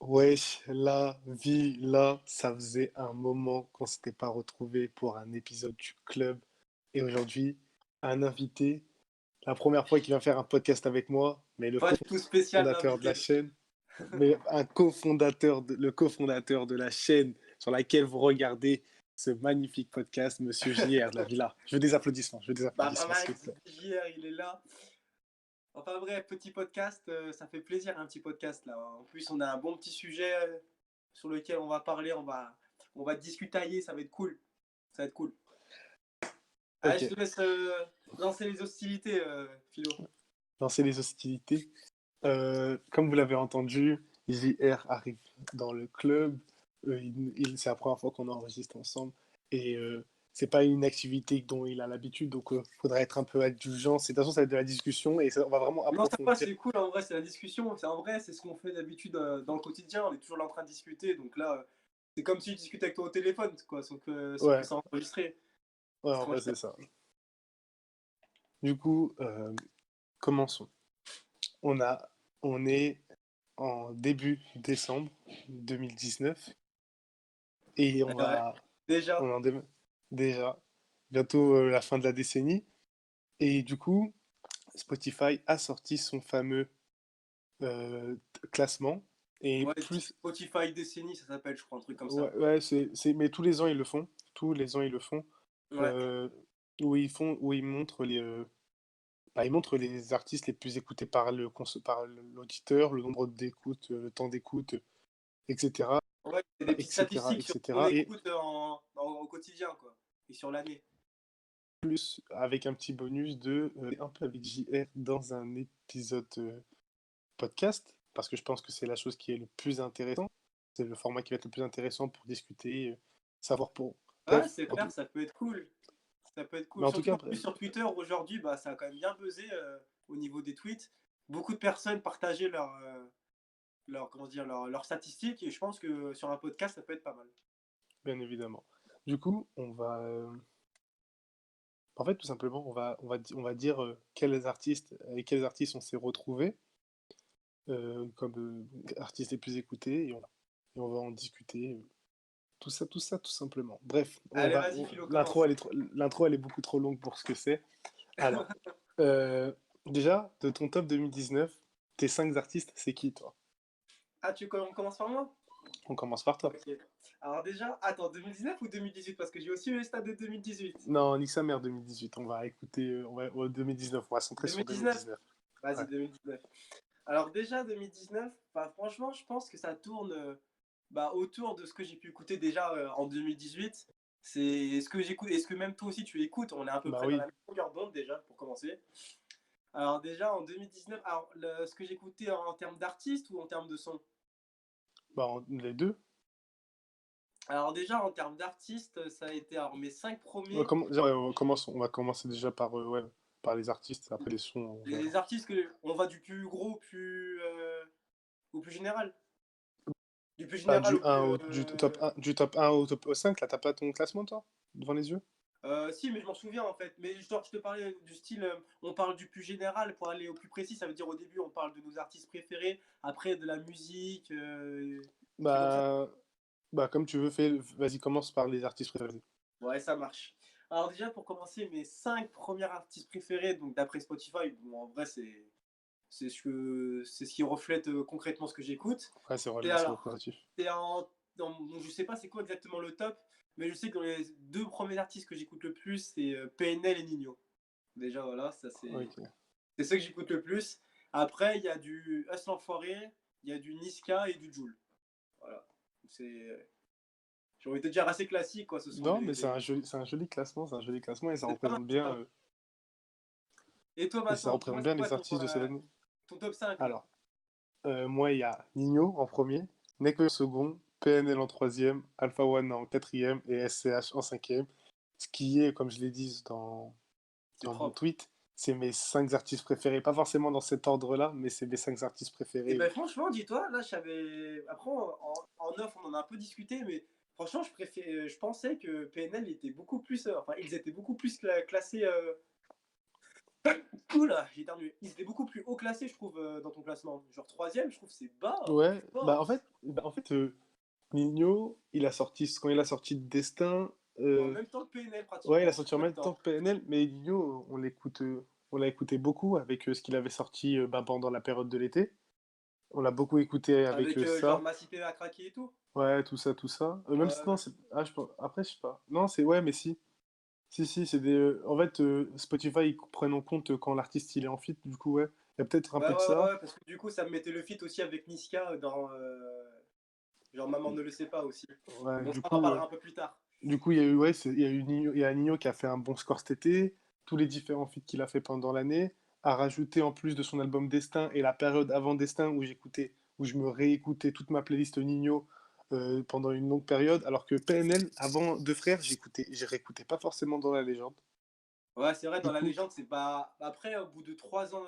Wesh, la vie, là, ça faisait un moment qu'on s'était pas retrouvé pour un épisode du club. Et aujourd'hui, un invité, la première fois qu'il vient faire un podcast avec moi, mais le Pas du tout spécial cofondateur de la l'invité. chaîne, mais un cofondateur, le cofondateur de la chaîne sur laquelle vous regardez ce magnifique podcast, Monsieur JR de la Villa. Je veux des applaudissements, Baba s'il vous Max, plaît. JR, il est là. Enfin bref, petit podcast, ça fait plaisir un petit podcast là. En plus, on a un bon petit sujet sur lequel on va parler, on va discutailler, ça va être cool. Ça va être cool. Allez, Ok, je te laisse lancer les hostilités, Philo. lancer les hostilités. Comme vous l'avez entendu, JR arrive dans le club. C'est la première fois qu'on enregistre ensemble. Et c'est pas une activité dont il a l'habitude, donc il faudra être un peu indulgent. De toute façon, ça va être de la discussion et on va vraiment Non, ça va, approfondir. c'est cool en vrai, c'est la discussion. C'est en vrai, c'est ce qu'on fait d'habitude dans le quotidien. On est toujours là en train de discuter. Donc là, c'est comme si tu discutais avec toi au téléphone, quoi, sauf que Ouais, c'est enregistré. ouais, C'est en vrai, tranquille. c'est ça. Du coup, commençons. On a, on est en début décembre 2019 et Ouais. Déjà. on en déjà bientôt la fin de la décennie. Et du coup, Spotify a sorti son fameux euh, classement. Et Ouais, plus, Spotify décennie, ça s'appelle, je crois, un truc comme ouais, ça. ouais, mais tous les ans ils le font. Tous les ans ils le font. Ouais. euh, où ils montrent ils montrent les artistes les plus écoutés par l'auditeur, le nombre d'écoutes, le temps d'écoute, etc., Ouais, c'est des petites etc., statistiques sur ce qu'on etc. Et écoute au quotidien, quoi. Et sur l'année. plus avec un petit bonus un peu avec JR dans un épisode podcast, parce que je pense que c'est la chose qui est le plus intéressant. C'est le format qui va être le plus intéressant pour discuter, savoir pour. Ouais, Bref, c'est clair, ça peut être cool. Ça peut être mais cool. en tout Surtout cas, en plus sur Twitter aujourd'hui, bah, ça a quand même bien buzzé au niveau des tweets. Beaucoup de personnes partageaient comment dire, leurs statistiques et je pense que sur un podcast, ça peut être pas mal. bien évidemment. Du coup, en fait, tout simplement, on va dire avec quels artistes on s'est retrouvés comme artistes les plus écoutés, et on va en discuter. Tout ça, tout simplement. Bref, Allez, vas-y, Philo, l'intro, commence. l'intro, elle est beaucoup trop longue pour ce que c'est. Alors, euh, déjà, de ton top 2019, tes 5 artistes, c'est qui, toi? Ah, on commence par moi? On commence par toi. Ok. Alors déjà, attends, 2019 ou 2018? Parce que j'ai aussi eu les stats de 2018. Non, nique sa mère 2018. On va écouter 2019. On va se centrer sur 2019? 2019. Vas-y, Ouais. 2019. Alors déjà, 2019, bah, franchement, je pense que ça tourne bah, autour de ce que j'ai pu écouter déjà en 2018. C'est ce que j'écoute, et ce que même toi aussi tu écoutes. On est à peu Bah près dans la oui. même longueur d'onde déjà, pour commencer. Alors déjà, en 2019, alors, ce que j'écoutais en termes d'artistes ou en termes de son? Les deux. Alors déjà, en termes d'artistes, ça a été alors, mes 5 Ouais, premiers. on va commencer déjà ouais, par les artistes. Après les sons, on Les verra. artistes, on va du plus gros au plus général. Du plus Bah, général au plus. du top un au top 5, là, t'as pas ton classement, toi? Devant les yeux? Si, mais je m'en souviens en fait. Mais je te parlais du style, on parle du plus général pour aller au plus précis. Ça veut dire au début, on parle de nos artistes préférés, après de la musique, trucs comme ça. Bah, comme tu veux, vas-y, commence par les artistes préférés. Ouais, ça marche. Alors déjà, pour commencer, mes 5 premiers artistes préférés, donc d'après Spotify, bon, en vrai, c'est ce qui reflète concrètement ce que j'écoute. Ouais, c'est Et vraiment assez alors, représentatif. c'est donc, je sais pas c'est quoi exactement le top, mais je sais que dans les deux premiers artistes que j'écoute le plus, c'est PNL et Nino. Déjà, voilà, ça Ok. c'est ceux que j'écoute le plus. Après, il y a du Us l'Enfoiré, il y a du Niska et du Joule. Voilà. C'est, j'ai envie de te dire, assez classique, quoi. Ce sont Non, mais c'est un joli classement, et ça c'est pas mal, représente c'est bien, pas mal. Et toi, et ça maintenant, dis-moi, représente bien c'est quoi les artistes de cette année. ton top 5 là? Alors, moi, il y a Nino en premier, Nekfeu en second, PNL en troisième, Alpha One en quatrième et SCH en cinquième. Ce qui est, comme je l'ai dit C'est dans mon propre. tweet, c'est mes 5 artistes préférés. Pas forcément dans cet ordre-là, mais c'est mes 5 artistes Et préférés. ben franchement, dis-toi, là, après, en off, on en a un peu discuté, mais franchement, je pensais que PNL était beaucoup plus. Enfin, ils étaient beaucoup plus classés. Cool, j'ai éternué. Ils étaient beaucoup plus haut classés, je trouve, dans ton classement. Genre troisième, je trouve que c'est bas, Ouais, plus bas. en fait Nino, quand il a sorti Destin, En même temps que PNL, ouais, il a pratiquement. sorti En en même même temps temps. que PNL, mais Nino, on l'a écouté beaucoup avec ce qu'il avait sorti pendant la période de l'été. On l'a beaucoup écouté avec Avec genre ça. ma cité a craqué et tout. Ouais, tout ça, tout ça. Même si, non, Ouais. après, je sais pas. Non, c'est, ouais, mais si. Si, c'est des. En fait, Spotify, ils prennent en compte quand l'artiste il est en feat, du coup, ouais. Il y a peut-être un Ouais, peu de ouais, ça. ouais, parce que du coup, ça me mettait le feat aussi avec Niska dans genre Maman ne le sait pas aussi. Mais Ouais, bon, ça, on en parlera un peu plus tard. il y a eu, ouais, il y a eu Nino, il y a Nino qui a fait un bon score cet été. Tous les différents feats qu'il a fait pendant l'année. A rajouté en plus de son album Destin et la période avant Destin où je me réécoutais toute ma playlist Nino pendant une longue période. Alors que PNL, avant Deux Frères, j'ai réécouté pas forcément dans la légende. Ouais, c'est vrai, Du dans la coup, légende, c'est pas. Après, au bout de 3 ans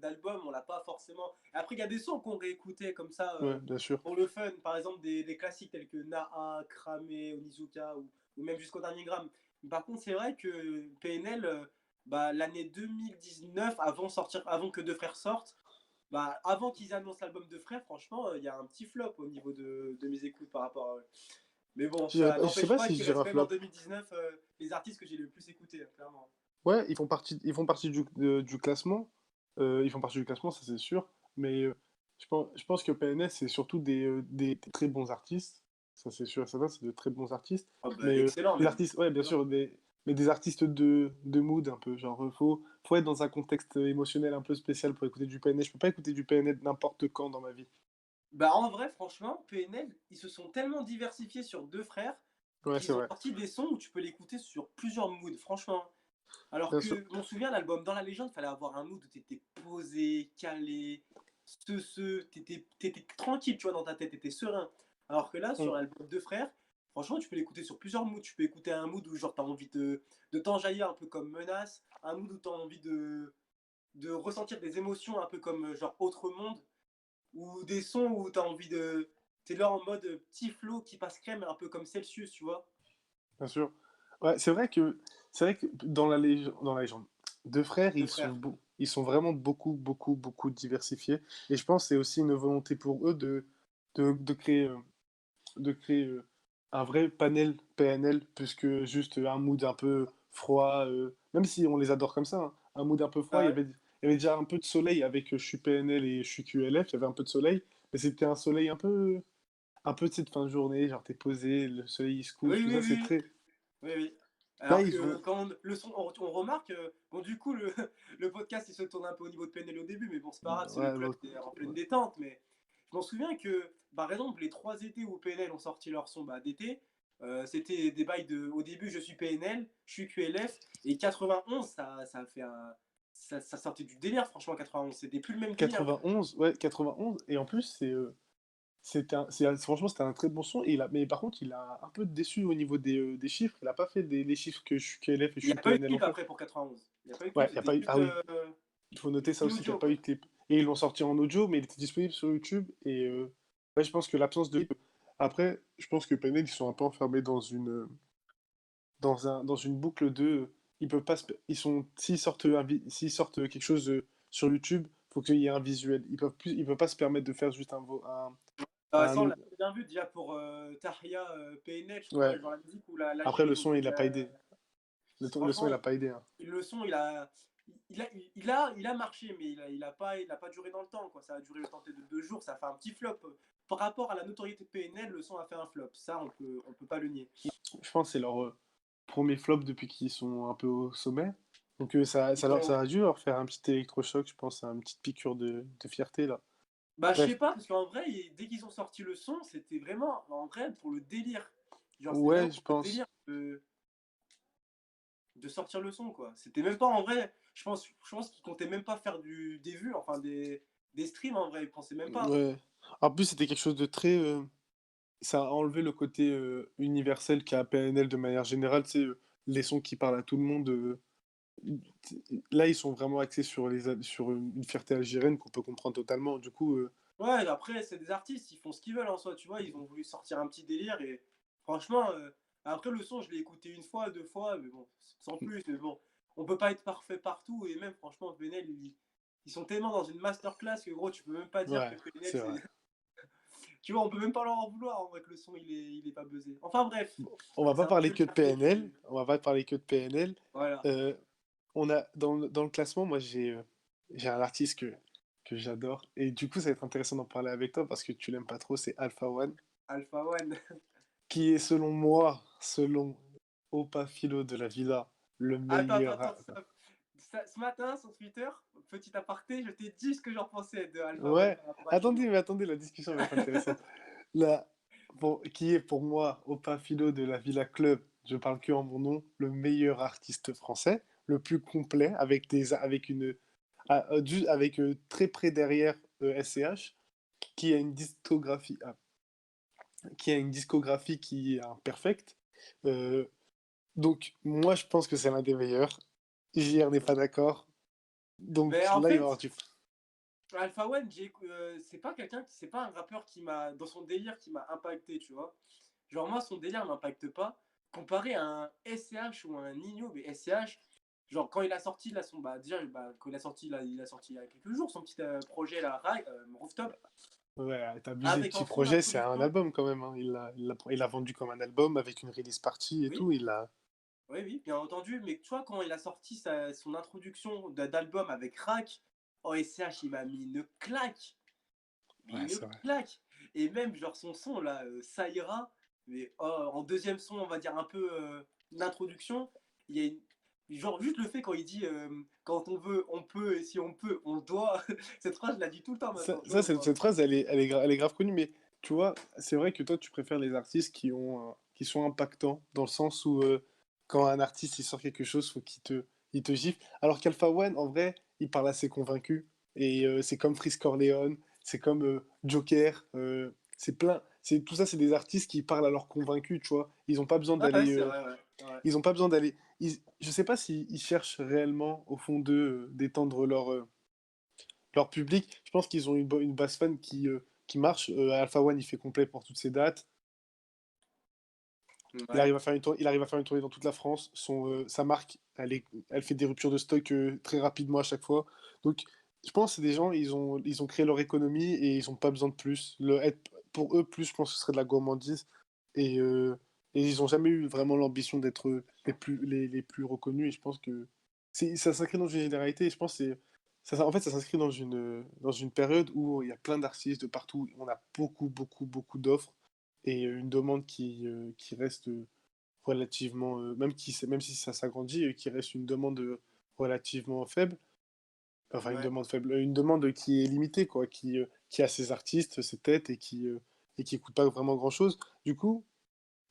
d'album, on l'a pas forcément. Après, il y a des sons qu'on réécoutait comme ça ouais, bien sûr. pour le fun. Par exemple, des classiques tels que Naa, Kramé, Onizuka ou même Jusqu'au dernier gramme. Par contre, c'est vrai que PNL, bah, l'année 2019, avant que Deux Frères sortent, bah, avant qu'ils annoncent l'album Deux Frères, franchement, il y a un petit flop au niveau de mes écoutes par rapport à. Mais bon, ça Je sais n'empêche pas pas si je qu'il dirais reste un même en flop. 2019 les artistes que j'ai le plus écoutés, clairement. Ouais, ils font partie du classement. Ils font partie du classement, ça c'est sûr. Mais je pense que PNS, c'est surtout des très bons artistes. Ça c'est sûr et certain, c'est de très bons artistes. Ah bah, Mais excellent des même. artistes, ouais, bien Excellent. sûr, mais des artistes de mood un peu. Genre, faut être dans un contexte émotionnel un peu spécial pour écouter du PNL. Je peux pas écouter du PNL n'importe quand dans ma vie. Bah en vrai, franchement, PNL, ils se sont tellement diversifiés sur Deux Frères Ouais, c'est qu'ils ont vrai. sorti des sons où tu peux l'écouter sur plusieurs moods, franchement. Alors Bien sûr. que, je m'en souviens, l'album Dans la légende, il fallait avoir un mood où t'étais posé, calé, t'étais tranquille, tu vois, dans ta tête, t'étais serein. Alors que là, sur On- l'album Deux Frères, franchement, tu peux l'écouter sur plusieurs moods. Tu peux écouter un mood où genre t'as envie de t'enjaillir un peu comme Menace, un mood où t'as envie de ressentir des émotions un peu comme genre Autre Monde, ou des sons où t'as envie de. T'es là en mode petit flow qui passe crème, un peu comme Celsius, tu vois. Bien sûr. Ouais, c'est vrai que dans la légende, deux frères, Deux frères. ils sont vraiment beaucoup diversifiés. Et je pense que c'est aussi une volonté pour eux de créer un vrai panel PNL, plus que juste un mood un peu froid, même si on les adore comme ça, hein. Un mood un peu froid, Ah ouais. il y avait déjà un peu de soleil avec je suis PNL et je suis QLF, il y avait un peu de soleil, mais c'était un soleil un peu de cette fin de journée, genre t'es posé, le soleil il se couche, Oui, tout oui, ça, c'est oui. très. Oui, oui. Là, Alors ils que ont. quand le son, on remarque, bon, du coup, le podcast il se tourne un peu au niveau de PNL au début, mais bon, c'est pas grave, c'est le Ouais, club, c'est en pleine ouais. détente. Mais je m'en souviens que, par exemple, les 3 étés où PNL ont sorti leur son bah, d'été, c'était des bails de. Au début, je suis PNL, je suis QLF, et 91, ça a fait un. Ça sortait du délire, franchement, 91. C'était plus le même délire. 91, ouais, 91, et en plus, franchement, c'était un très bon son, mais par contre, il a un peu déçu au niveau des chiffres, il a pas fait les chiffres que je suis KLF et je Il n'y suis a pas eu de PNL ont clip fait. après pour 91. Il n'y a pas eu de Ouais, clip, il y a c'était pas eu. juste Ah oui, il faut noter ça aussi qu'il n'y a l'audio, pas eu quoi. de clip. Et ils l'ont sorti en audio, mais il était disponible sur YouTube, et ouais, je pense que l'absence de clip. Après, je pense que PNL, ils sont un peu enfermés dans une boucle de. Ils peuvent pas. S'ils sortent quelque chose sur YouTube, faut qu'il y ait un visuel. Ils peuvent pas se permettre de faire juste Ça, on un- l'a bien vu déjà pour Taria PNL, je crois, Ouais. genre la musique ou Après, le l'Algérie. son, il a pas aidé. Le son, Franchement, il a pas aidé, hein. le son, il a marché, mais il a pas duré dans le temps, quoi. Ça a duré le temps de 2 jours, ça a fait un petit flop. Par rapport à la notoriété de PNL, le son a fait un flop. Ça, on peut pas le nier. Je pense que c'est leur premier flop depuis qu'ils sont un peu au sommet. Donc, Ils ont, ça a dû leur faire un petit électrochoc, je pense, une petite piqûre de fierté, là. bah, je sais Bref. pas, parce qu'en vrai, dès qu'ils ont sorti le son, c'était vraiment, en vrai, pour le délire. Genre, c'était vraiment Ouais, je pour le délire pense. de sortir le son, quoi. C'était même pas en vrai. Je pense qu'ils comptaient même pas faire des vues, enfin des streams en vrai. Ils pensaient même pas. Ouais. En plus, c'était quelque chose de très. Ça a enlevé le côté universel qu'a PNL de manière générale, tu sais, les sons qui parlent à tout le monde. Là, ils sont vraiment axés sur une fierté algérienne qu'on peut comprendre totalement. Du coup, Ouais, après, c'est des artistes, ils font ce qu'ils veulent en soi, tu vois. Ils ont voulu sortir un petit délire et franchement, après le son, je l'ai écouté une fois, 2 fois, mais bon, sans plus. Mais bon, on peut pas être parfait partout. Et même, franchement, PNL, ils sont tellement dans une masterclass que gros, tu peux même pas dire que Ouais, PNL, c'est vrai. c'est. Tu vois, on peut même pas leur en vouloir en vrai que le son, il est pas buzzé. Enfin bref, Bon, on va c'est pas un parler peu le que de café PNL. du. On va pas parler que de PNL. Voilà. Euh, on a dans le classement, moi j'ai un artiste que j'adore et du coup ça va être intéressant d'en parler avec toi parce que tu l'aimes pas trop, c'est Alpha One, Alpha One. qui est selon moi, selon Opa Philo de la Villa, le Attends, meilleur. stop. Ce matin, sur Twitter, petit aparté, je t'ai dit ce que j'en pensais de Alpha One Ouais, par rapport à attendez, Gino. mais attendez, la discussion va être intéressante. Là, qui est pour moi Opa Philo de la Villa Club, je parle que en mon nom, le meilleur artiste français, le plus complet, avec une avec très près derrière SCH, qui a une discographie, qui est imperfecte. Euh, donc, moi, je pense que c'est l'un des meilleurs. JR n'est pas d'accord. Mais Donc en là, il va y avoir fait, du. Alpha One, c'est pas c'est pas un rappeur qui m'a, dans son délire, qui m'a impacté, tu vois. Genre, moi, son délire m'impacte pas. Comparé à un SCH ou à un Nino, mais SCH, genre, quand il a sorti, là, déjà, quand il a sorti il y a quelques jours, son petit projet, là, Rooftop, Ouais, t'as abusé. avec Petit en son projet, c'est un introduction. album quand même, hein. Il a vendu comme un album avec une release party et Oui, tout. Il a. oui, oui, bien entendu. Mais tu vois, quand il a sorti son introduction d'album avec Rack, oh, SCH, il m'a mis une claque. Mais Ouais, une c'est vrai. claque. Et même, genre, son son, là, ça ira. Mais oh, en deuxième son, on va dire un peu d'introduction, il y a une. Genre, juste le fait quand il dit quand on veut, on peut, et si on peut, on doit. Cette phrase, je la dis tout le temps maintenant. Cette phrase, elle est grave connue, mais tu vois, c'est vrai que toi, tu préfères les artistes qui sont impactants, dans le sens où quand un artiste il sort quelque chose, faut il te gifle. Alors qu'Alpha One, en vrai, il parle assez convaincu. Et c'est comme Freeze Corleone, c'est comme Joker, c'est plein. Tout ça, c'est des artistes qui parlent à leurs convaincus, tu vois. Ils n'ont pas besoin Ah ouais, d'aller. c'est vrai, ouais. Ouais. Ils ont pas besoin d'aller. Je sais pas s'ils cherchent réellement, au fond d'eux, d'étendre leur public. Je pense qu'ils ont une base fan qui marche. Alpha One, il fait complet pour toutes ses dates. Ouais. Il arrive à faire une tournée dans toute la France. Sa marque, elle fait des ruptures de stock très rapidement à chaque fois. Donc, je pense que c'est des gens, ils ont créé leur économie et ils n'ont pas besoin de plus. Pour eux, plus, je pense que ce serait de la gourmandise. Et, euh, et ils n'ont jamais eu vraiment l'ambition d'être les plus reconnus. Et je pense que ça s'inscrit dans une généralité. Et je pense que en fait, ça s'inscrit dans une période où il y a plein d'artistes de partout. On a beaucoup, beaucoup, beaucoup d'offres et une demande qui reste relativement, même si ça s'agrandit, qui reste une demande relativement faible, enfin Ouais. une demande qui est limitée, quoi, qui a ses artistes, ses têtes et qui coûte pas vraiment grand-chose. Du coup,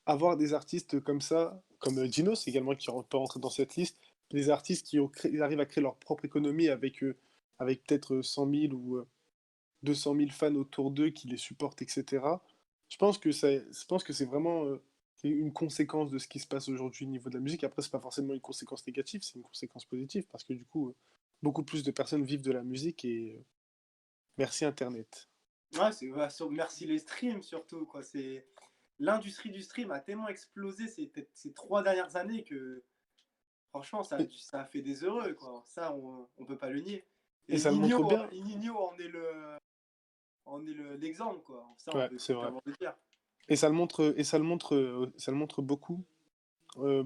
avoir des artistes comme ça, comme Dinos également, peut rentrer dans cette liste, des artistes ils arrivent à créer leur propre économie avec peut-être 100 000 ou 200 000 fans autour d'eux qui les supportent, etc. Je pense que c'est vraiment c'est une conséquence de ce qui se passe aujourd'hui au niveau de la musique. Après, c'est pas forcément une conséquence négative, c'est une conséquence positive parce que du coup, beaucoup plus de personnes vivent de la musique et merci Internet. Ouais, merci les streams surtout, quoi. L'industrie du stream a tellement explosé ces 3 dernières années que franchement, Et, ça a fait des heureux, quoi. Ça, on peut pas le nier. et Et ça le montre Nino, bien. en est l'exemple, quoi. Ça, on Ouais, peut c'est vrai. clairement le dire. Ça le montre beaucoup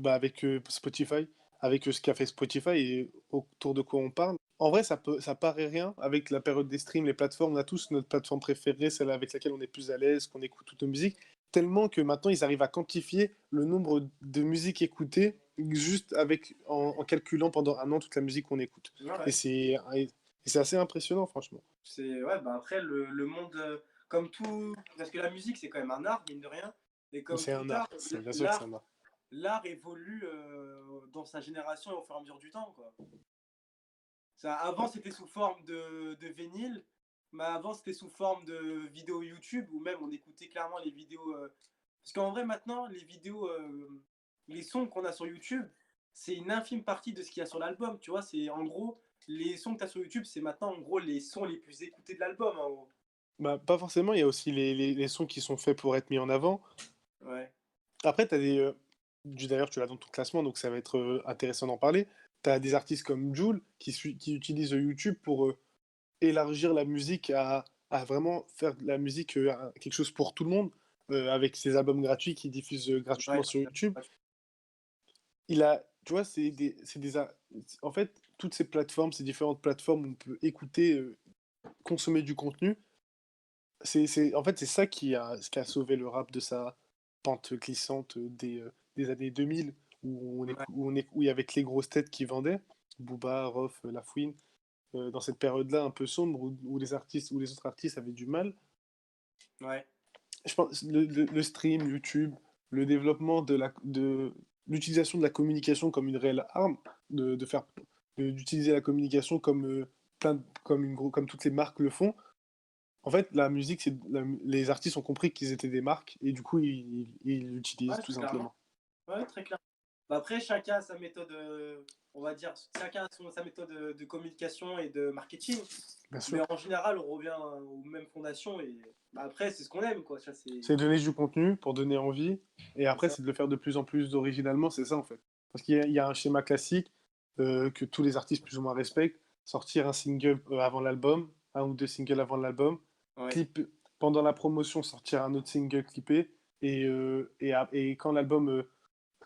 avec Spotify, avec ce qu'a fait Spotify et autour de quoi on parle. En vrai, ça paraît rien avec la période des streams, les plateformes. On a tous notre plateforme préférée, celle avec laquelle on est plus à l'aise, qu'on écoute toutes nos musiques. Tellement que maintenant, ils arrivent à quantifier le nombre de musiques écoutées juste en calculant pendant un an toute la musique qu'on écoute. Et Ouais. c'est assez impressionnant, franchement. Ouais, bah après, le monde, comme tout, parce que la musique, c'est quand même un art, mine de rien. Et comme C'est tout un art, art, c'est bien sûr que c'est un art. l'art évolue dans sa génération et au fur et à mesure du temps, quoi. Avant, c'était sous forme de vinyle, mais avant, c'était sous forme de vidéos YouTube, ou même on écoutait clairement les vidéos. Parce qu'en vrai, maintenant, les vidéos, les sons qu'on a sur YouTube, c'est une infime partie de ce qu'il y a sur l'album. Tu vois, c'est en gros, les sons que tu as sur YouTube, c'est maintenant en gros les sons les plus écoutés de l'album, en gros. Bah, pas forcément, il y a aussi les sons qui sont faits pour être mis en avant. Ouais. Après, d'ailleurs, tu l'as dans ton classement, donc ça va être intéressant d'en parler. t'as des artistes comme Jul qui utilisent YouTube pour élargir la musique à vraiment faire de la musique quelque chose pour tout le monde, avec ses albums gratuits qu'il diffuse gratuitement Ouais, sur YouTube. Il a, tu vois, en fait, toutes ces plateformes, ces différentes plateformes où on peut écouter, consommer du contenu, en fait, c'est ça qui a sauvé le rap de sa pente glissante des années 2000, ouais, où il y avait que les grosses têtes qui vendaient, Booba, Rof, La Fouine, dans cette période-là un peu sombre où les autres artistes avaient du mal. ouais. Je pense le stream, YouTube, le développement de l'utilisation de la communication comme une réelle arme, d'utiliser la communication comme, comme toutes les marques le font. En fait, la musique, les artistes ont compris qu'ils étaient des marques et du coup, ils l'utilisent Ouais, tout clairement. simplement. Ouais, très clair. Bah, après, chacun a sa méthode, on va dire, chacun a sa méthode de communication et de marketing. Bien Mais sûr. en général, on revient aux mêmes fondations. Et bah, après, c'est ce qu'on aime, quoi. Ça, C'est donner du contenu pour donner envie et c'est après, ça. c'est de le faire de plus en plus originalement, c'est ça en fait. Parce qu'il y a un schéma classique que tous les artistes plus ou moins respectent, sortir un single avant l'album, un ou deux singles avant l'album, Ouais. clip pendant la promotion, sortir un autre single clippé et quand l'album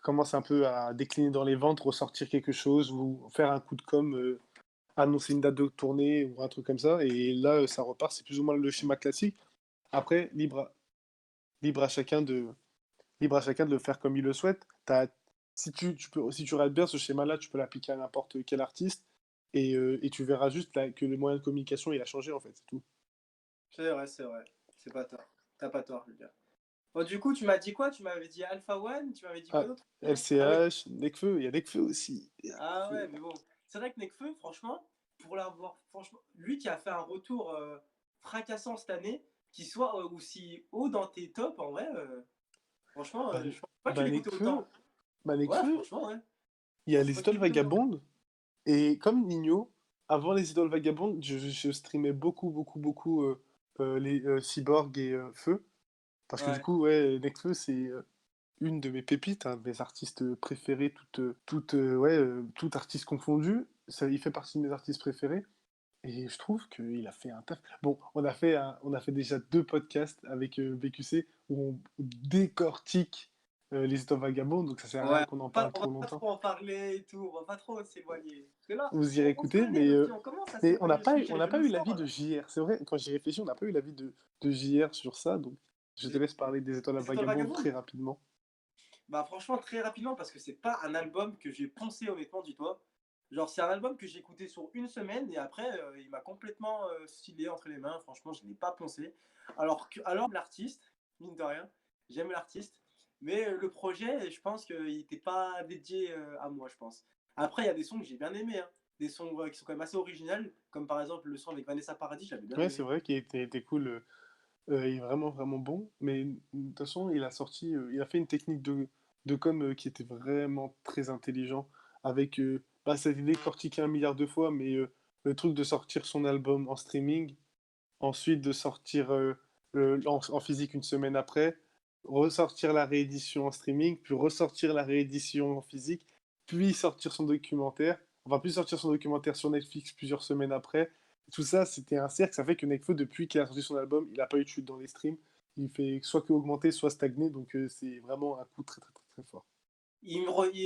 commence un peu à décliner dans les ventes, ressortir quelque chose ou faire un coup de com', annoncer une date de tournée ou un truc comme ça et là ça repart, c'est plus ou moins le schéma classique. Après, libre à chacun de, libre à chacun de le faire comme il le souhaite. Si tu regardes bien ce schéma-là, tu peux l'appliquer à n'importe quel artiste et tu verras juste là, que le moyen de communication il a changé en fait, c'est tout. C'est vrai, c'est vrai. C'est pas tort. T'as pas tort, je veux dire. Bon, du coup, tu m'as dit quoi? Tu m'avais dit Alpha One, tu m'avais dit quoi Ah, d'autre? Ah oui. LCH, Nekfeu, il y a Nekfeu aussi. Il y a Ah ouais, Nekfeu. mais bon. C'est vrai que Nekfeu, franchement, pour l'avoir, franchement, lui qui a fait un retour fracassant cette année, qui soit aussi haut dans tes tops, en vrai, franchement, Bah, je pense pas que tu bah, l'écoutais Nekfeu, autant. bah, Ouais, Nekfeu, franchement, ouais. il Je y a pensais les pas que tu Idoles l'écoutais autant. Vagabondes et comme Nino, avant les Idoles Vagabondes, je streamais beaucoup, beaucoup, beaucoup les Cyborg et Feu. Parce que du Ouais. coup, ouais, Nekfeu, c'est une de mes pépites, un de mes artistes préférés, tout artiste confondu. Ça, il fait partie de mes artistes préférés. Et je trouve qu'il a fait un taf. Bon, on a fait déjà 2 podcasts avec BQC où on décortique les étoiles vagabonds, donc ça sert à rien Ouais. qu'on en parle On va trop pas longtemps. trop en parler et tout, on va pas trop s'éloigner. Parce que là, Vous irez on se écouter, connaît aussi, on commence à mais s'éloigner du on sujet, n'a je pas le eu sens l'avis de là. JR. C'est vrai, quand j'y réfléchis, on n'a pas eu l'avis de JR sur ça, donc je te Les laisse parler des étoiles les étoiles vagabondes très vagabondes? rapidement. Bah franchement, très rapidement, parce que c'est pas un album que j'ai poncé honnêtement, dis-toi. Genre, c'est un album que j'ai écouté sur une semaine et après, il m'a complètement filé entre les mains. Franchement, je ne l'ai pas poncé. Alors l'artiste, mine de rien, j'aime l'artiste, mais le projet, je pense qu'il n'était pas dédié à moi, je pense. Après, il y a des sons que j'ai bien aimés, hein. Des sons qui sont quand même assez originaux, comme par exemple le son avec Vanessa Paradis, j'avais bien Ouais, c'est aimé. vrai qu'il était cool. Il est vraiment, vraiment bon. Mais de toute façon, il a fait une technique de com qui était vraiment très intelligent. Avec, bah, ça a été décortiqué 1 milliard de fois, mais le truc de sortir son album en streaming, ensuite de sortir en physique une semaine après, ressortir la réédition en streaming, puis ressortir la réédition en physique, puis sortir son documentaire, enfin, puis sortir son documentaire sur Netflix plusieurs semaines après. Tout ça, c'était un cercle. Ça fait que Nekfeu, depuis qu'il a sorti son album, il n'a pas eu de chute dans les streams. Il fait soit que augmenter, soit stagner. Donc, c'est vraiment un coup très, très, très, très fort.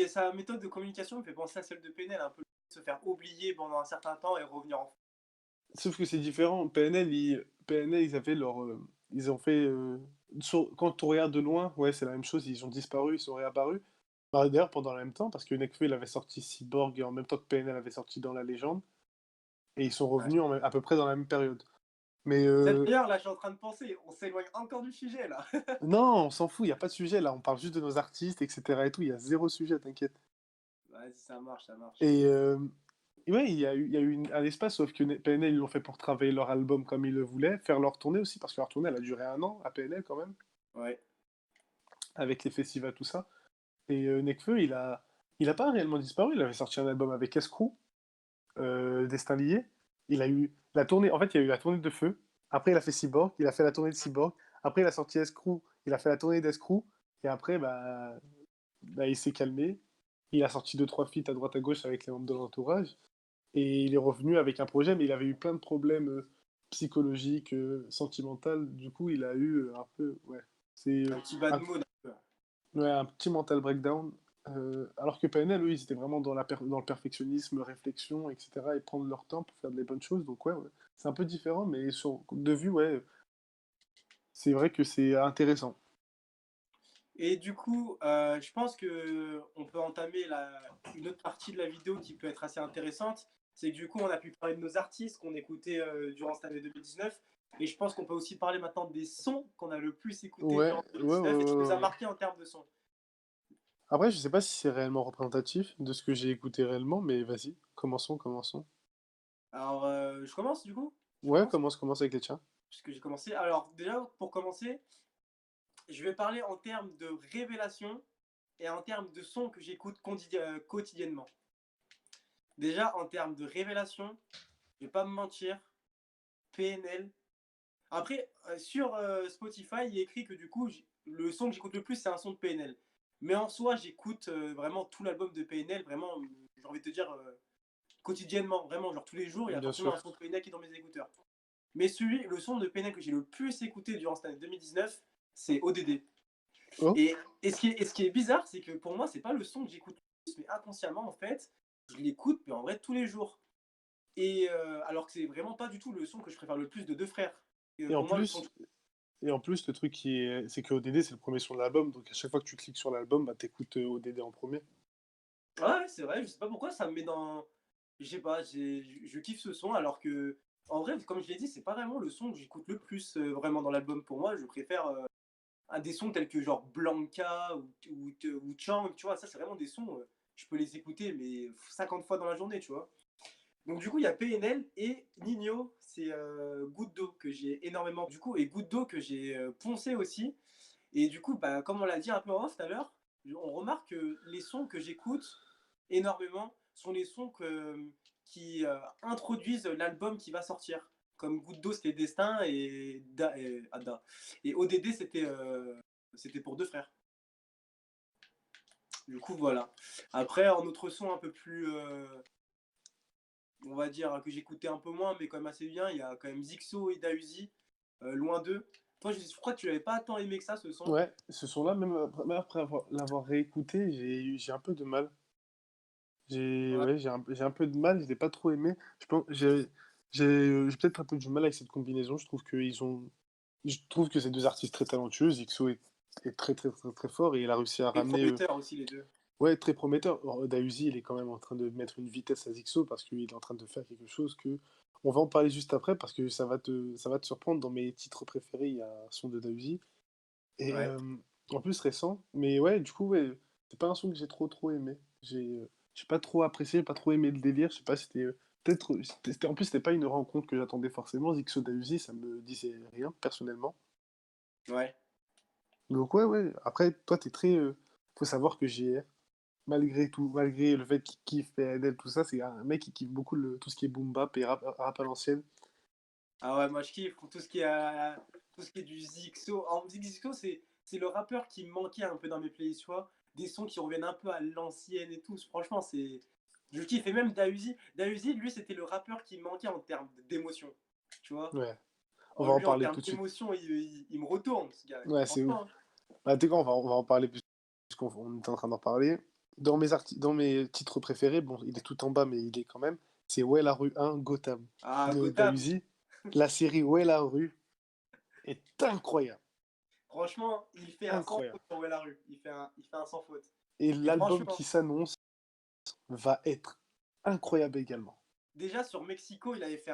Sa méthode de communication me fait penser à celle de PNL, un peu se faire oublier pendant un certain temps et revenir en. Sauf que c'est différent. PNL, ils avaient leur. Ils ont fait. Quand on regarde de loin, ouais, c'est la même chose. Ils ont disparu, ils sont réapparus. Bah, d'ailleurs, pendant le même temps, parce que Nekfeu, il avait sorti Cyborg et en même temps que PNL avait sorti Dans la légende. Et ils sont Ouais. revenus à peu près dans la même période. Mais D'ailleurs, là, je suis en train de penser, on s'éloigne encore du sujet, là. non, on s'en fout, il n'y a pas de sujet là. On parle juste de nos artistes, etc. et tout. Il y a zéro sujet, t'inquiète. Vas-y, ça marche, ça marche. Et ouais, il y a eu un espace, sauf que PNL, ils l'ont fait pour travailler leur album comme ils le voulaient, faire leur tournée aussi, parce que leur tournée, elle a duré 1 an à PNL quand même, Ouais. avec les festivals, tout ça. Et Nekfeu, il a pas réellement disparu. Il avait sorti un album avec Escrew, Destin lié. Il a eu la tournée, en fait, il y a eu la tournée de Feu. Après, il a fait Cyborg, il a fait la tournée de Cyborg. Après, il a sorti Escrew, il a fait la tournée d'Escrew. Et après, bah, il s'est calmé. Il a sorti deux, trois feats à droite à gauche avec les membres de l'entourage. Et il est revenu avec un projet, mais il avait eu plein de problèmes psychologiques, sentimentaux. Du coup, il a eu un peu, ouais, c'est Un petit bad un, mood. Un peu. ouais, un petit mental breakdown. Alors que PNL, eux, ils étaient vraiment dans le perfectionnisme, réflexion, etc. et prendre leur temps pour faire des bonnes choses. Donc, ouais, ouais. C'est un peu différent, mais de vue, ouais, c'est vrai que c'est intéressant. Et du coup, je pense que on peut entamer une autre partie de la vidéo qui peut être assez intéressante. C'est que du coup, on a pu parler de nos artistes qu'on écoutait durant cette année 2019. Et je pense qu'on peut aussi parler maintenant des sons qu'on a le plus écoutés Ouais, durant ouais, ouais, 2019 et qui nous ouais, a ouais. marqué en termes de son. Après, je sais pas si c'est réellement représentatif de ce que j'ai écouté réellement, mais vas-y, commençons, commençons. Alors, je commence du coup. Je Ouais, commence commence avec les tiens. puisque j'ai commencé. Alors, déjà, pour commencer, je vais parler en termes de révélation et en termes de sons que j'écoute quotidiennement. Déjà, en termes de révélation, je vais pas me mentir, PNL. Après, sur Spotify, il est écrit que du coup, le son que j'écoute le plus, c'est un son de PNL. Mais en soi, j'écoute vraiment tout l'album de PNL, vraiment, j'ai envie de te dire, quotidiennement, vraiment, genre tous les jours, il y a Bien forcément un sûr. son de PNL qui est dans mes écouteurs. Mais le son de PNL que j'ai le plus écouté durant cette année 2019, c'est ODD. Oh, Et ce qui est bizarre, c'est que pour moi, c'est pas le son que j'écoute le plus, mais inconsciemment, en fait, je l'écoute, mais en vrai, tous les jours. Et alors que c'est vraiment pas du tout le son que je préfère le plus de Deux Frères. Et, et en pour moi, le son. plus, le truc c'est que ODD, c'est le premier son de l'album, donc à chaque fois que tu cliques sur l'album, bah t'écoutes ODD en premier. Ouais, c'est vrai, je sais pas pourquoi ça me met dans. Je sais pas, je kiffe ce son alors que, en vrai, comme je l'ai dit, c'est pas vraiment le son que j'écoute le plus vraiment dans l'album. Pour moi, je préfère des sons tels que genre Blanca ou Chang, tu vois, ça c'est vraiment des sons, je peux les écouter mais 50 fois dans la journée, tu vois. Donc du coup, il y a PNL et Nino, c'est Goutte d'eau que j'ai énormément, du coup, et Goutte d'eau que j'ai poncé aussi. Et du coup, bah, comme on l'a dit un peu en off tout à l'heure, on remarque que les sons que j'écoute énormément sont les sons qui introduisent l'album qui va sortir. Comme Goutte d'eau, c'était Destin et ODD, c'était pour Deux Frères. Du coup, voilà. Après, en autre son un peu plus, on va dire, que j'écoutais un peu moins, mais quand même assez bien, il y a quand même Zixo et Dausi, Loin d'eux. Toi, je crois que tu n'avais pas tant aimé que ça, ce son. Ouais, ce son-là, même après l'avoir réécouté, j'ai un peu de mal. Ouais, Ouais, j'ai un peu de mal, je l'ai pas trop aimé. Je pense, j'ai peut-être un peu du mal avec cette combinaison. Je trouve que c'est deux artistes très talentueux. Est très, très, très, très fort et il a réussi à et ramener. prometteur aussi, les deux. Ouais, très prometteur. Alors, Dahuzi, il est quand même en train de mettre une vitesse à Zixo parce qu'il est en train de faire quelque chose que. On va en parler juste après parce que ça va te surprendre. Dans mes titres préférés, il y a un son de Dahuzi. Et Ouais. en plus récent. Mais ouais, du coup, ouais, c'est pas un son que j'ai trop aimé. J'ai pas trop apprécié, pas trop aimé le délire. Je sais pas, c'était peut-être. En plus, c'était pas une rencontre que j'attendais forcément. Zixo Dahuzi, ça me disait rien, personnellement. Ouais. Donc ouais, ouais. Après, toi, t'es très. Faut savoir que j'ai malgré tout, malgré le fait qu'il kiffe PNL, tout ça, c'est un mec qui kiffe beaucoup tout ce qui est boom bap et rap à l'ancienne. Ah ouais, moi je kiffe tout ce qui est du Zixo. En Zixo, c'est le rappeur qui me manquait un peu dans mes playlists, tu vois. Des sons qui reviennent un peu à l'ancienne et tout. Franchement, c'est. Je kiffe. Et même Dausi. Dausi, lui, c'était le rappeur qui me manquait en termes d'émotion. Tu vois. Ouais, on Oh, va en lui, en parler termes tout de suite. d'émotion, il me retourne, ce gars. Ouais, c'est ouf. Franchement. Bah, t'es quoi, on va en parler plus, puisqu'on est en train d'en parler. Dans mes titres préférés, bon, il est tout en bas, mais il est quand même, c'est Ouais la rue 1, Gotham, Ah, de Gotham. Dahuzi. La série Ouais la rue est incroyable. Franchement, il fait un sans Incroyable. faute sur la rue. Il fait un sans faute. Et Et l'album franchement, qui s'annonce va être incroyable également. déjà sur Mexico, il avait fait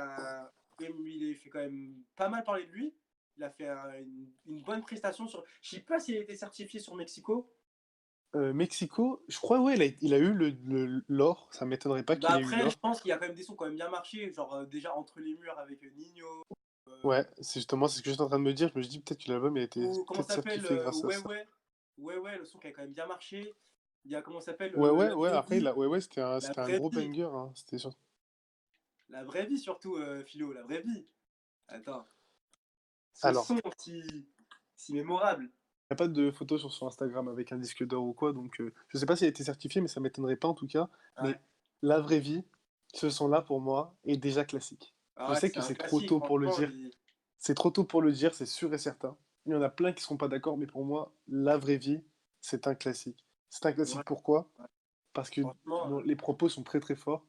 quand même pas mal parler de lui. Il a fait une bonne prestation sur. Je sais pas s'il a été certifié sur Mexico. Mexico, je crois, ouais, il a eu l'or. Ça m'étonnerait pas Bah qu'il ait eu après, je l'or. pense qu'il y a quand même des sons qui ont quand même bien marché, genre déjà Entre les murs avec Nino. Ouais, c'est justement c'est ce que j'étais en train de me dire. Je me dis peut-être que l'album a été Ou comment peut-être ça s'appelle certifié grâce à Ouais ça. Ouais. Ouais Ouais, le son qui a quand même bien marché. Il y a comment ça s'appelle Ouais, ouais, La ouais. vraie Après, vie. ouais, ouais, La c'était un vraie gros vie. banger. Hein. C'était sûr. La vraie vie surtout, Philo, la vraie vie. Attends. Ce Alors, son si mémorable. a pas de photo sur son Instagram avec un disque d'or ou quoi, donc je sais pas s'il a été certifié, mais ça m'étonnerait pas en tout cas. Ouais. Mais la vraie vie, ce son-là pour moi est déjà classique. Ah Je ouais, sais c'est que un c'est trop classique, tôt pour le franchement. dire. C'est trop tôt pour le dire, c'est sûr et certain. Il y en a plein qui seront pas d'accord, mais pour moi, la vraie vie, c'est un classique. C'est un classique Ouais, pourquoi? ouais. Parce que Franchement, bon, les propos sont très très forts.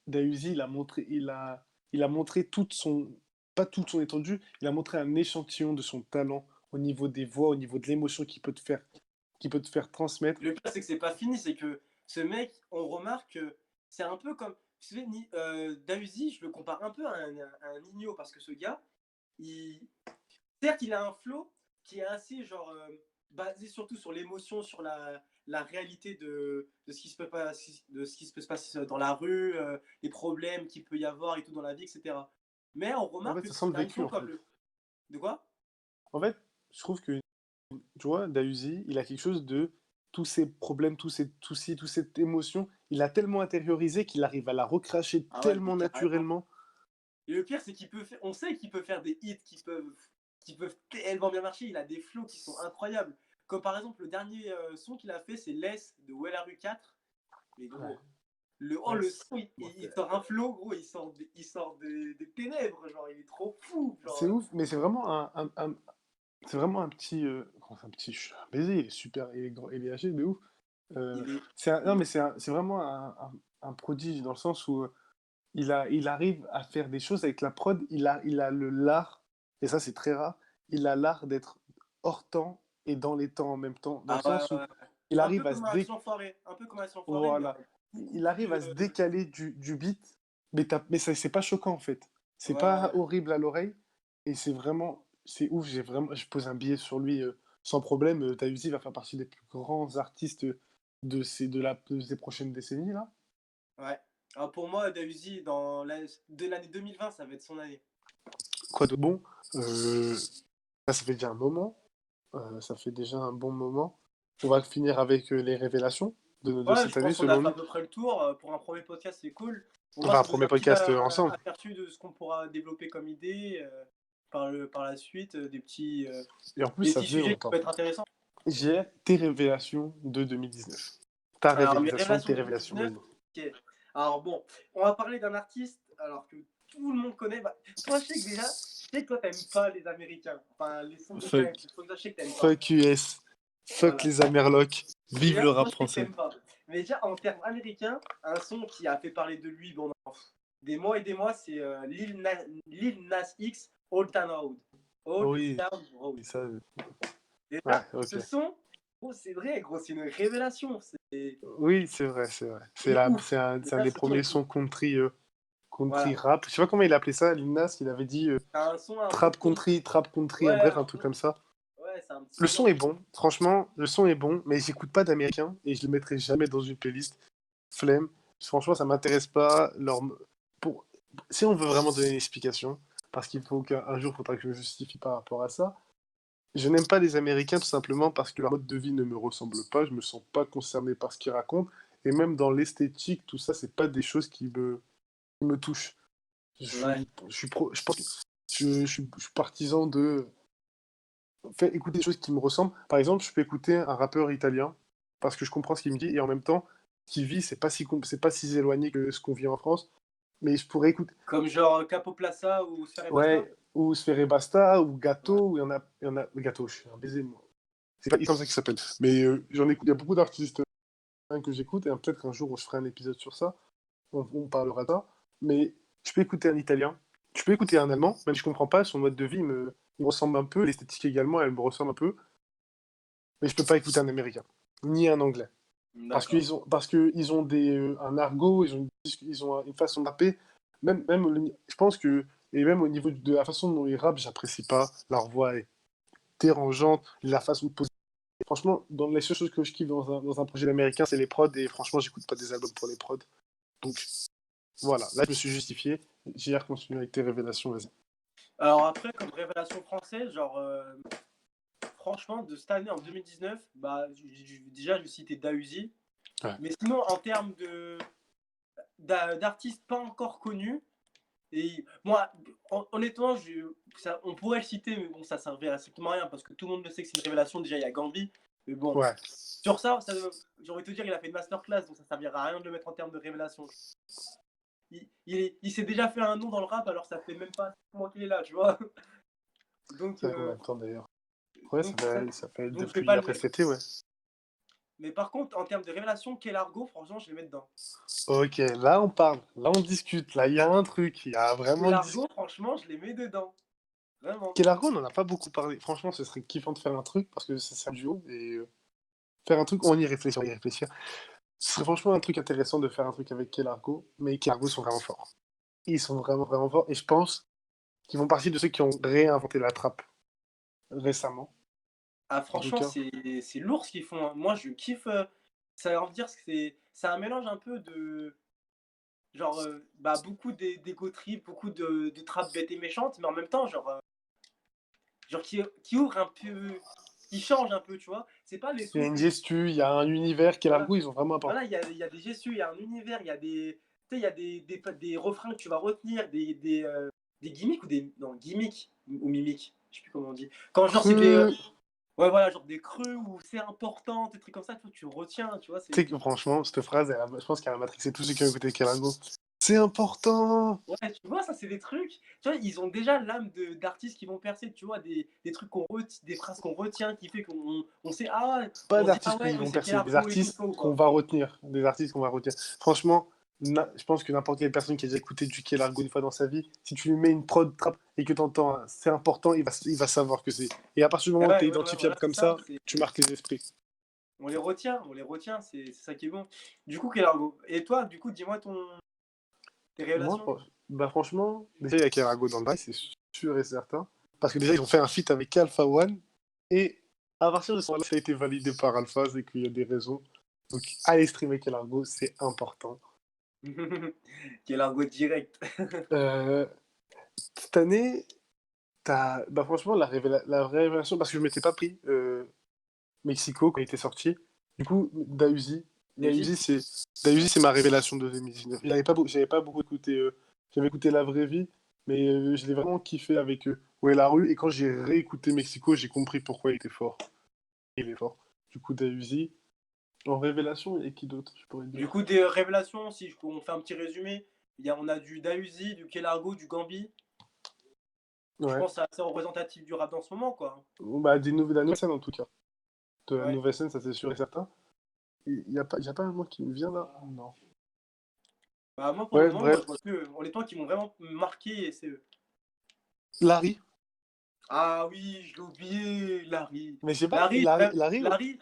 Dahuzi, il a montré toute son, pas toute son étendue, il a montré un échantillon de son talent au niveau des voix, au niveau de l'émotion qu'il peut te faire transmettre. le pire, c'est que c'est pas fini, c'est que ce mec, on remarque que c'est un peu comme. Tu sais, Dahuzi, je le compare un peu à un Nino, parce que ce gars, il, certes, il a un flow qui est assez genre basé surtout sur l'émotion, sur la réalité de ce qui se peut pas, de ce qui se peut se passer dans la rue, les problèmes qu'il peut y avoir et tout dans la vie, etc. Mais on En remarque fait, que ça sent le c'est un vécu, son en comme fait. le. De quoi? En fait, je trouve que, tu vois, Dahuzi, il a quelque chose de tous ces problèmes, tous ces soucis, toute cette émotion, il a tellement intériorisé qu'il arrive à la recracher Ah ouais, mais tellement carrément. naturellement. Et le pire, c'est qu'il peut faire. On sait qu'il peut faire des hits qui peuvent tellement bien marcher. Il a des flows qui sont incroyables. Comme par exemple, le dernier son qu'il a fait, c'est Less de Wellaru 4. Mais Ouais, gros, ouais, le son, bon, il sort un flow, gros, il sort des ténèbres, genre, il est trop fou. Genre, c'est ouf, mais c'est vraiment c'est vraiment un petit, comment ça, un petit un baiser, il est super, il est âgé de ouf. il est. Non, mais c'est vraiment un prodige dans le sens où il arrive à faire des choses avec la prod, il a le l'art, et ça c'est très rare, il a l'art d'être hors temps et dans les temps en même temps, dans le Ah ouais, sens où ouais, ouais. il Un peu arrive à se comme Action Forêt. Un peu comme Action Forêt, mais voilà, beaucoup il arrive plus. à se décaler du beat, mais, mais ça, c'est pas choquant en fait. Ouais, C'est pas ouais. horrible à l'oreille, et c'est vraiment, c'est ouf, je pose un billet sur lui sans problème. Tahuzi va faire partie des plus grands artistes de ces prochaines décennies là. Ouais. Alors pour moi, Dahuzi, de l'année 2020, ça va être son année. Quoi de bon? Ça fait déjà un moment. Ça fait déjà un bon moment. On va finir avec les révélations de Ouais, cette je année, pense qu'on a selon fait à nous. peu près le tour. Pour un premier podcast, c'est cool. Au On moins, va un ça donne premier un petit podcast ensemble. aperçu de ce qu'on pourra développer comme idée par la suite, Et en plus, des ça petits faisait sujets qui longtemps. peuvent être intéressants. J'ai tes révélations de 2019. Ta Alors, mes révélation, révélations tes révélations, 2019, vas-y. ok. Alors bon, on va parler d'un artiste alors que tout le monde connaît. Bah, toi, je sais que toi, t'aimes pas les Américains. Enfin, les sons de Fuck, les sons de je sais que t'aimes pas. fuck US, fuck Voilà. les Amerlocs, vive Déjà, le moi, rap je sais que français. t'aimes pas. Mais déjà, en termes américains, un son qui a fait parler de lui pendant des mois et des mois, c'est Lil Nas X, Old Town Road. Old Oui, Town Road. ça. Et Ouais, là, ok. ce son, gros, c'est vrai, gros, c'est une révélation. Oui, c'est vrai, c'est vrai. Il est ouf. C'est un Déjà, des ce son premiers est ouf. sons country Voilà. rap. Je sais pas comment il appelait ça, Lil Nas, il avait dit C'est un son un peu comme. trap country, Ouais, bref, un truc comme ça. ouais, c'est un petit Le son est mélange. bon, franchement, le son est bon, mais j'écoute pas d'américain et je le mettrai jamais dans une playlist. Flemme. Franchement, ça m'intéresse pas. Pour... Si on veut vraiment donner une explication, parce qu'il faut qu'un jour, il faudra que je me justifie par rapport à ça, je n'aime pas les Américains tout simplement parce que leur mode de vie ne me ressemble pas, je me sens pas concerné par ce qu'ils racontent, et même dans l'esthétique, tout ça, c'est pas des choses qui me touchent. Ouais. Je pense que je suis partisan de faire écouter des choses qui me ressemblent. Par exemple, je peux écouter un rappeur italien parce que je comprends ce qu'il me dit et en même temps, ce qu'il vit, c'est pas si éloigné que ce qu'on vit en France. Mais je pourrais écouter, Comme genre Capo Plaza ou Sfera Basta. ouais, ou Sfere Basta, ou Gâteau, ou il y en a, Gâteau, je suis un baiser, moi. C'est pas comme ça qu'il s'appelle. Mais j'en écoute, il y a beaucoup d'artistes que j'écoute et peut-être qu'un jour je ferai un épisode sur ça, on parlera de ça. Mais je peux écouter un italien, je peux écouter un allemand, même si je comprends pas, son mode de vie il me ressemble un peu, l'esthétique également, elle me ressemble un peu. Mais je peux pas écouter un américain, ni un anglais. D'accord. Parce que ils ont un argot, ils ont une façon de rapper. Je pense que, et même au niveau de la façon dont ils rappent, j'apprécie pas. Leur voix est dérangeante, la façon de poser. Franchement, dans les seules choses que je kiffe dans un projet américain, c'est les prods, et franchement, j'écoute pas des albums pour les prods. Donc voilà, là je me suis justifié. JR continue avec tes révélations, vas-y. Alors après, comme révélation française, genre, franchement, de cette année en 2019, bah, déjà, je vais citer Dahuzi. Ouais. Mais sinon, en termes d'artistes pas encore connus, et moi, honnêtement, on pourrait le citer, mais bon, ça servait à strictement rien parce que tout le monde le sait que c'est une révélation. Déjà, il y a Gambi, mais bon, Ouais, sur ça, j'ai envie de te dire, il a fait une masterclass, donc ça servira à rien de le mettre en termes de révélation. Il s'est déjà fait un nom dans le rap, alors ça fait même pas 6 mois qu'il est là, tu vois. Donc, ça fait combien de temps d'ailleurs? Ouais, donc, ça, ça fait donc je vais pas depuis le après mettre. cet été, ouais. Mais par contre, en termes de révélation, Kelargo, franchement, je les mets dedans. Ok, là on parle, là on discute, là il y a un truc, il y a vraiment une discussion. Kelargo, franchement, je les mets dedans. Vraiment. Kelargo, on n'en a pas beaucoup parlé. Franchement, ce serait kiffant de faire un truc parce que c'est un duo et faire un truc, on y réfléchit, on y réfléchir. Ce serait franchement un truc intéressant de faire un truc avec Kelargo, mais Kelargo sont vraiment forts. Ils sont vraiment, vraiment forts et je pense qu'ils font partie de ceux qui ont réinventé la trappe récemment, Ah, en tout franchement, cas. c'est lourd ce qu'ils font, hein. Moi, je kiffe. Ça veut dire que c'est un mélange un peu de. Genre, bah, beaucoup d'ego trip, beaucoup de trap bêtes et méchantes, mais en même temps, genre qui ouvre un peu. Qui change un peu, tu vois. C'est pas les Il y a sons une que. gestu, il y a un univers, Voilà. Kelargo, ils ont vraiment apporté. Voilà, il y a des gestus, il y a un univers, il y a des. Tu sais, il y a des refrains que tu vas retenir, des gimmicks ou des. Non, gimmicks ou mimiques. Je sais plus comment on dit. Quand, genre, c'est des. Creux. Ouais, voilà, genre des creux où c'est important, des trucs comme ça, tu retiens, tu vois. Tu sais que franchement, cette phrase, je pense qu'elle a matrixé tous ceux qui ont écouté Kelargo. C'est important! Ouais, tu vois, ça, c'est des trucs. Tu vois, ils ont déjà l'âme d'artistes qui vont percer, tu vois, des trucs des phrases qu'on retient, qui fait qu'on sait, ah, Pas on se dit, ah d'artistes ouais, qui eux, vont c'est percer, des Kelargo et tout, artistes tu vois, ou qu'on pas. va retenir. Des artistes qu'on va retenir. Franchement, je pense que n'importe quelle personne qui a déjà écouté du Kelargo une fois dans sa vie, si tu lui mets une prod trap et que tu entends c'est important, il va savoir que c'est. Et à partir du moment où tu es Ouais, ouais, ouais, identifiable voilà, c'est comme ça. ça, tu marques les esprits. On les retient, c'est ça qui est bon. Du coup, Kelargo. Et toi, du coup, dis-moi tes Moi, révélations. bah franchement, déjà il y a Kelargo dans le bail, c'est sûr et certain. Parce que déjà, ils ont fait un feat avec Alpha One. Et à partir de ce moment-là, ça a été validé par Alpha, c'est qu'il y a des raisons. Donc, aller streamer Kelargo, c'est important. Kelargo direct. Euh, Cette année, bah franchement, la révélation, parce que je m'étais pas pris Mexico quand il était sorti. Du coup, Daisy. Dausi, c'est ma révélation de 2019. J'avais pas beaucoup écouté, j'avais écouté La Vraie Vie, mais je l'ai vraiment kiffé avec Ouais la rue. Et quand j'ai réécouté Mexico, j'ai compris pourquoi il était fort. Il est fort. Du coup, Dausi. En révélation, et qui d'autre, je pourrais Du dire? coup, des révélations, si on fait un petit résumé, on a du Dausi, du Kelargo, du Gambi. Je Ouais. pense que c'est assez représentatif du rap dans ce moment, quoi. Bah, de la nouvelle scène en tout cas. De la Ouais. nouvelle scène, ça c'est sûr et certain. Il y a pas un mot qui me vient là? Non. Bah, moi, pour le Ouais, moment, moi, bref. je vois que honnêtement qui m'ont vraiment marqué, c'est eux. Larry. Ah oui, je l'ai oublié, Larry. Mais je sais pas, Larry, Larry, Larry,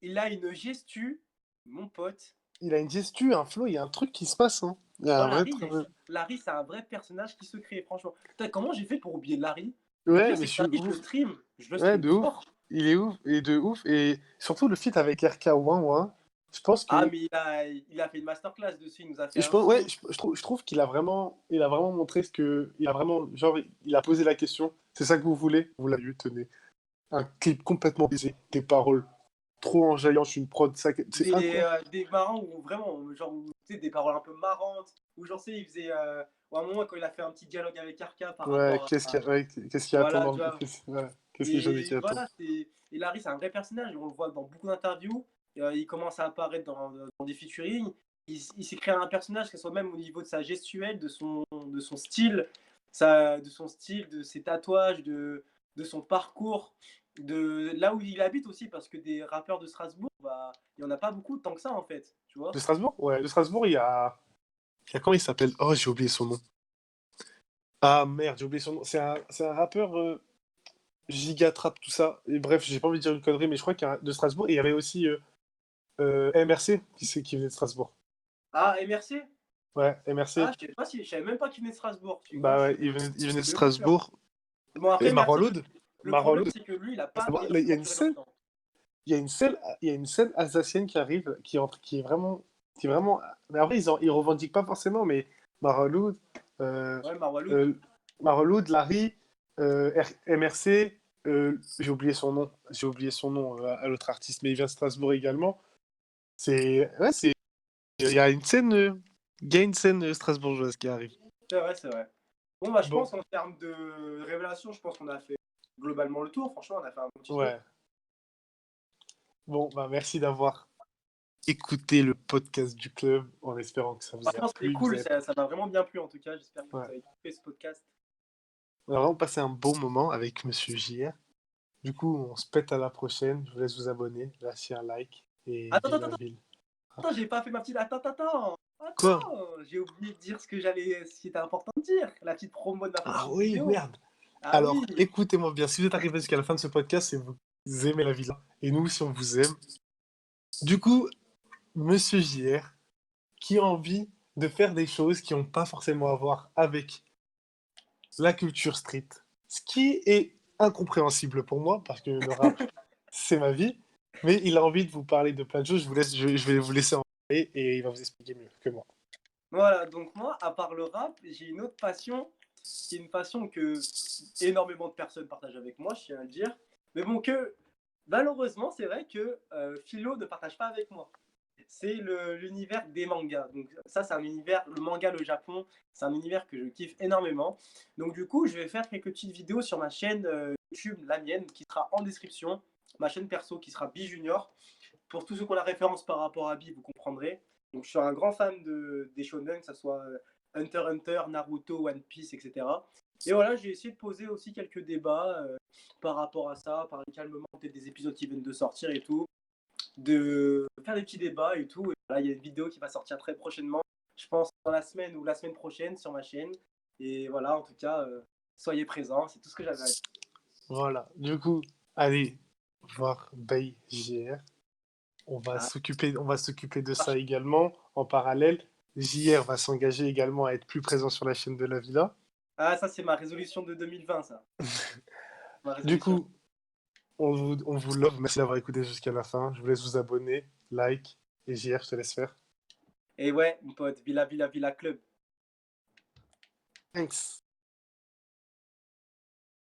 il a une gestu, mon pote. il a une gestu, un flow, il y a un truc qui se passe, hein. Il y a Oh, un vrai Larry, travail. Larry, c'est un vrai personnage qui se crée, franchement. Putain, comment j'ai fait pour oublier Larry? Le Ouais, pire, mais c'est je que suis Larry, ouf. je le Ouais, stream de ouf. fort. Il est ouf, et de ouf. Et surtout le feat avec RK Ouin Ouin. Je pense Ah, que. mais il a fait une masterclass dessus, il nous a fait Je un pense, ouais, son. je trouve il a vraiment montré ce que. Il a vraiment. Genre, il a posé la question. C'est ça que vous voulez? Vous l'avez eu, tenez. Un clip complètement baisé. Des paroles trop enjaillantes, une prod. C'est incroyable. Des marrants où vraiment, genre, tu sais, des paroles un peu marrantes, où genre, tu sais, il faisait, ou à un moment, quand il a fait un petit dialogue avec Arca par Ouais, rapport à, qu'est-ce qui attend voilà, dans tu le. vois. Qu'est-ce que j'en ai qui Et attend? voilà, et Larry, c'est un vrai personnage, on le voit dans beaucoup d'interviews, il commence à apparaître dans des featuring, il s'est créé un personnage, que ce soit même au niveau de sa gestuelle, de son style, de ses tatouages, de son parcours, de là où il habite aussi, parce que des rappeurs de Strasbourg, bah, il n'y en a pas beaucoup tant que ça, en fait, tu De vois. Strasbourg? Ouais, de Strasbourg, il y a comment il s'appelle? Oh, j'ai oublié son nom. Ah merde, j'ai oublié son nom. C'est un rappeur gigatrap, tout ça. Et bref, j'ai pas envie de dire une connerie, mais je crois qu'il y a de Strasbourg. Et il y avait aussi MRC qui venait de Strasbourg. Ah, MRC? Ouais, Ah, MRC. je savais même pas qu'il venait de Strasbourg, tu vois, Bah ouais, il venait de c'est même plus peur. Strasbourg. Bon, Et après, MRC, Marolode. le problème, Marolode. c'est que lui, il a pas Il y a énormément une duré dans le scène, temps. il y a une scène alsacienne qui arrive, qui est vraiment. Mais après, ils revendiquent pas forcément, mais Marolode, euh, Ouais, Marwaloud. euh, Marolode, Larry, MRC, j'ai oublié son nom à l'autre artiste, mais il vient de Strasbourg également. Ouais, il y a une scène, il y a une scène strasbourgeoise qui arrive. C'est vrai, c'est vrai. Bon, bah, je Bon, pense qu'en termes de révélation, je pense qu'on a fait globalement le tour. Franchement, on a fait un bon petit tour. ouais. Bon, bah merci d'avoir écouté le podcast du club en espérant que ça vous a Franchement, c'était plu, que vous cool. avez... Ça m'a vraiment bien plu, en tout cas. J'espère que vous Ouais. avez kiffé ce podcast. On a vraiment passé un bon moment avec Monsieur JR. Du coup, on se pète à la prochaine. Je vous laisse vous abonner, lâcher un like et Attends, vive attends, la attends, ville. attends, j'ai pas fait ma petite. Attends, attends, Quoi? attends. J'ai oublié de dire ce qui était important de dire. La petite promo de ma Ah prochaine oui, vidéo. merde. Ah oui. Alors, écoutez-moi bien. Si vous êtes arrivé jusqu'à la fin de ce podcast, c'est que vous aimez la villa. Et nous, si on vous aime. Du coup, Monsieur JR, qui a envie de faire des choses qui n'ont pas forcément à voir avec la culture street. Ce qui est incompréhensible pour moi, parce que le rap, c'est ma vie. Mais il a envie de vous parler de plein de choses. Je vais vous laisser en parler et il va vous expliquer mieux que moi. Voilà, donc moi, à part le rap, j'ai une autre passion, qui est une passion que énormément de personnes partagent avec moi, je tiens à le dire. Mais bon, que malheureusement, c'est vrai que Philo ne partage pas avec moi. C'est l'univers des mangas. Donc ça, c'est un univers, le manga, le Japon, c'est un univers que je kiffe énormément. Donc du coup, je vais faire quelques petites vidéos sur ma chaîne YouTube, la mienne, qui sera en description. Ma chaîne perso qui sera Bi Junior. Pour tous ceux qui ont la référence par rapport à Bi, vous comprendrez. Donc je suis un grand fan des shonen, que ce soit Hunter x Hunter, Naruto, One Piece, etc. Et voilà, j'ai essayé de poser aussi quelques débats par rapport à ça, parler calmement peut-être des épisodes qui viennent de sortir et tout, de faire des petits débats et tout. Et voilà, il y a une vidéo qui va sortir très prochainement, je pense dans la semaine ou la semaine prochaine sur ma chaîne. Et voilà, en tout cas, soyez présents, c'est tout ce que j'avais à dire. Voilà. Du coup, allez voir Bay JR. Ah, On va s'occuper de ça également en parallèle. JR va s'engager également à être plus présent sur la chaîne de la villa. ah, ça c'est ma résolution de 2020, ça. Ma Du résolution. coup, on vous love. Merci d'avoir écouté jusqu'à la fin. Je vous laisse vous abonner, like et JR, je te laisse faire. Et ouais, mon pote, Villa Villa Villa Club. Thanks.